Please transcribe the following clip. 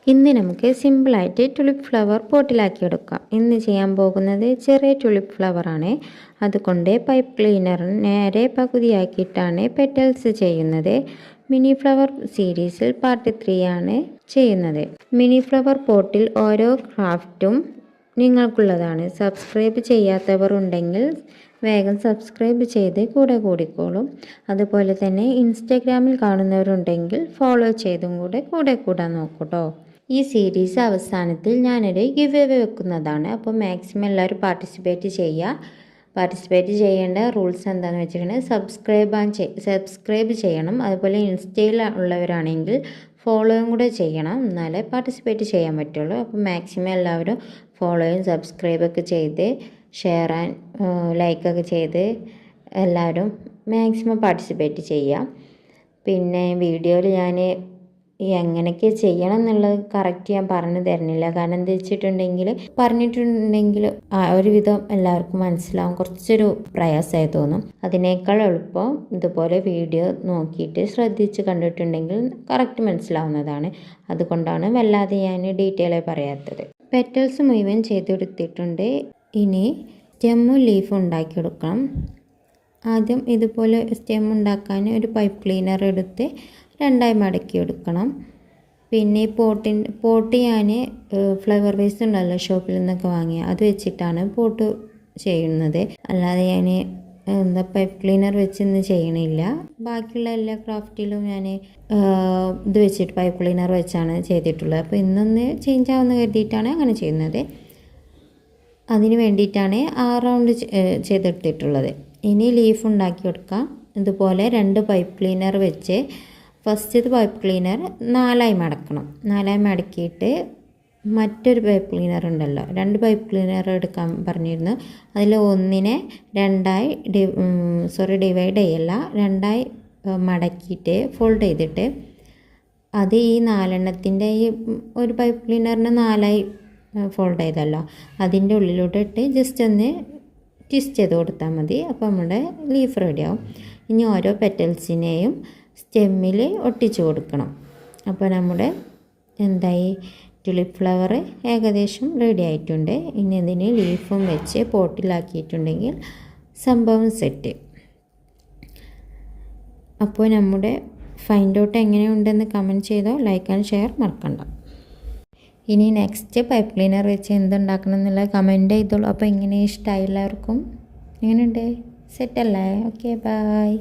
ഇന്ന് നമുക്ക് സിമ്പിളായിട്ട് ടുലിപ്പ് ഫ്ലവർ പോട്ടിലാക്കി എടുക്കാം. ഇന്ന് ചെയ്യാൻ പോകുന്നത് ചെറിയ ടുലിപ്പ് ഫ്ലവറാണ്. അതുകൊണ്ട് പൈപ്പ് ക്ലീനർ നേരെ പകുതിയാക്കിയിട്ടാണ് പെറ്റൽസ് ചെയ്യുന്നത്. മിനി ഫ്ലവർ സീരീസിൽ പാർട്ട് 3 ആണ് ചെയ്യുന്നത്. മിനി ഫ്ലവർ പോട്ടിൽ ഓരോ ക്രാഫ്റ്റും നിങ്ങൾക്കുള്ളതാണ്. സബ്സ്ക്രൈബ് ചെയ്യാത്തവർ ഉണ്ടെങ്കിൽ വേഗം സബ്സ്ക്രൈബ് ചെയ്ത് കൂടെ കൂടിക്കോളും. അതുപോലെ തന്നെ ഇൻസ്റ്റഗ്രാമിൽ കാണുന്നവരുണ്ടെങ്കിൽ ഫോളോ ചെയ്തും കൂടെ കൂടാൻ നോക്കൂട്ടോ. ഈ സീരീസ് അവസാനത്തിൽ ഞാനൊരു ഗിവ് അവേ വെക്കുന്നതാണ്. അപ്പോൾ മാക്സിമം എല്ലാവരും പാർട്ടിസിപ്പേറ്റ് ചെയ്യുക. പാർട്ടിസിപ്പേറ്റ് ചെയ്യേണ്ട റൂൾസ് എന്താണെന്ന് വെച്ചിട്ടുണ്ടെങ്കിൽ സബ്സ്ക്രൈബ് ചെയ്യണം. അതുപോലെ ഇൻസ്റ്റയിൽ ഉള്ളവരാണെങ്കിൽ ഫോളോയും കൂടെ ചെയ്യണം, എന്നാലേ പാർട്ടിസിപ്പേറ്റ് ചെയ്യാൻ പറ്റുള്ളൂ. അപ്പോൾ മാക്സിമം എല്ലാവരും ഫോളോയും സബ്സ്ക്രൈബൊക്കെ ചെയ്ത് ഷെയർ ആൻഡ് ലൈക്കൊക്കെ ചെയ്ത് എല്ലാവരും മാക്സിമം പാർട്ടിസിപ്പേറ്റ് ചെയ്യുക. പിന്നെ വീഡിയോയിൽ ഞാൻ എങ്ങനെയൊക്കെ ചെയ്യണം എന്നുള്ളത് കറക്റ്റ് ഞാൻ പറഞ്ഞു തരുന്നില്ല. കാരണം എന്താ പറഞ്ഞിട്ടുണ്ടെങ്കിൽ ഒരുവിധം എല്ലാവർക്കും മനസ്സിലാവും, കുറച്ചൊരു പ്രയാസമായി തോന്നും. അതിനേക്കാൾ എളുപ്പം ഇതുപോലെ വീഡിയോ നോക്കിയിട്ട് ശ്രദ്ധിച്ച് കണ്ടിട്ടുണ്ടെങ്കിൽ കറക്റ്റ് മനസ്സിലാവുന്നതാണ്. അതുകൊണ്ടാണ് വല്ലാതെ ഞാൻ ഡീറ്റെയിൽ ആയി പറയാത്തത്. പെറ്റൽസ് മുഴുവൻ ചെയ്തെടുത്തിട്ടുണ്ട്. ഇനി സ്റ്റെമ്മും ലീഫും ഉണ്ടാക്കിയെടുക്കണം. ആദ്യം ഇതുപോലെ സ്റ്റെം ഉണ്ടാക്കാൻ ഒരു പൈപ്പ് ക്ലീനർ എടുത്ത് 2ആയി മടക്കി എടുക്കണം. പിന്നെ പോട്ട് ഞാൻ ഫ്ലവർ വേസ്റ്റ് ഉണ്ടല്ലോ ഷോപ്പിൽ നിന്നൊക്കെ വാങ്ങിയ, അത് വെച്ചിട്ടാണ് പോട്ട് ചെയ്യുന്നത്. അല്ലാതെ ഞാൻ പൈപ്പ് ക്ലീനർ വെച്ചൊന്നും ചെയ്യണില്ല. ബാക്കിയുള്ള എല്ലാ ക്രാഫ്റ്റിലും ഞാൻ ഇത് വെച്ചിട്ട് പൈപ്പ് ക്ലീനർ വെച്ചാണ് ചെയ്തിട്ടുള്ളത്. അപ്പോൾ ഇന്നൊന്ന് ചേഞ്ച് ആവുമെന്ന് കരുതിയിട്ടാണ് അങ്ങനെ ചെയ്യുന്നത്. അതിന് വേണ്ടിയിട്ടാണ് 6 റൗണ്ട് ചെയ്തെടുത്തിട്ടുള്ളത്. ഇനി ലീഫ് ഉണ്ടാക്കി കൊടുക്കാം. ഇതുപോലെ 2 പൈപ്പ് ക്ലീനർ വെച്ച് ഫസ്റ്റ് പൈപ്പ് ക്ലീനർ 4ആയി മടക്കണം. 4ആയി മടക്കിയിട്ട് മറ്റൊരു പൈപ്പ് ക്ലീനർ ഉണ്ടല്ലോ, 2 പൈപ്പ് ക്ലീനർ എടുക്കാൻ പറഞ്ഞിരുന്നു. അതിൽ ഒന്നിനെ 2ആയി ഡിവൈഡ് ചെയ്യല്ല, 2ആയി മടക്കിയിട്ട് ഫോൾഡ് ചെയ്തിട്ട് അത് ഈ 4എണ്ണത്തിൻ്റെ ഈ ഒരു പൈപ്പ് ക്ലീനറിന് 4ആയി ഫോൾഡ് ചെയ്തല്ലോ, അതിൻ്റെ ഉള്ളിലോട്ട് ഇട്ട് ജസ്റ്റ് ഒന്ന് ട്വിസ്റ്റ് ചെയ്ത് കൊടുത്താൽ മതി. അപ്പോൾ നമ്മുടെ ലീഫ് റെഡിയാവും. ഇനി ഓരോ പെറ്റൽസിനെയും സ്റ്റെമ്മിൽ ഒട്ടിച്ച് കൊടുക്കണം. അപ്പോൾ നമ്മുടെ ടുലിപ്പ് ഫ്ലവർ ഏകദേശം റെഡി ആയിട്ടുണ്ട്. ഇനി ഇതിന് ലീഫും വെച്ച് പോട്ടിലാക്കിയിട്ടുണ്ടെങ്കിൽ സംഭവം സെറ്റ്. അപ്പോൾ നമ്മുടെ ഫൈൻഡ് ഔട്ട് എങ്ങനെയുണ്ടെന്ന് കമൻറ്റ് ചെയ്തോ, ലൈക്ക് ആൻഡ് ഷെയർ മറക്കണ്ട. ഇനി നെക്സ്റ്റ് പൈപ്പ് ക്ലീനർ വെച്ച് എന്തുണ്ടാക്കണം എന്നുള്ളത് കമൻറ്റ് ചെയ്തോളൂ. അപ്പോൾ ഇങ്ങനെ ഇഷ്ടമായി എല്ലാവർക്കും? എങ്ങനെയുണ്ട്? സെറ്റല്ലേ? Okay, by.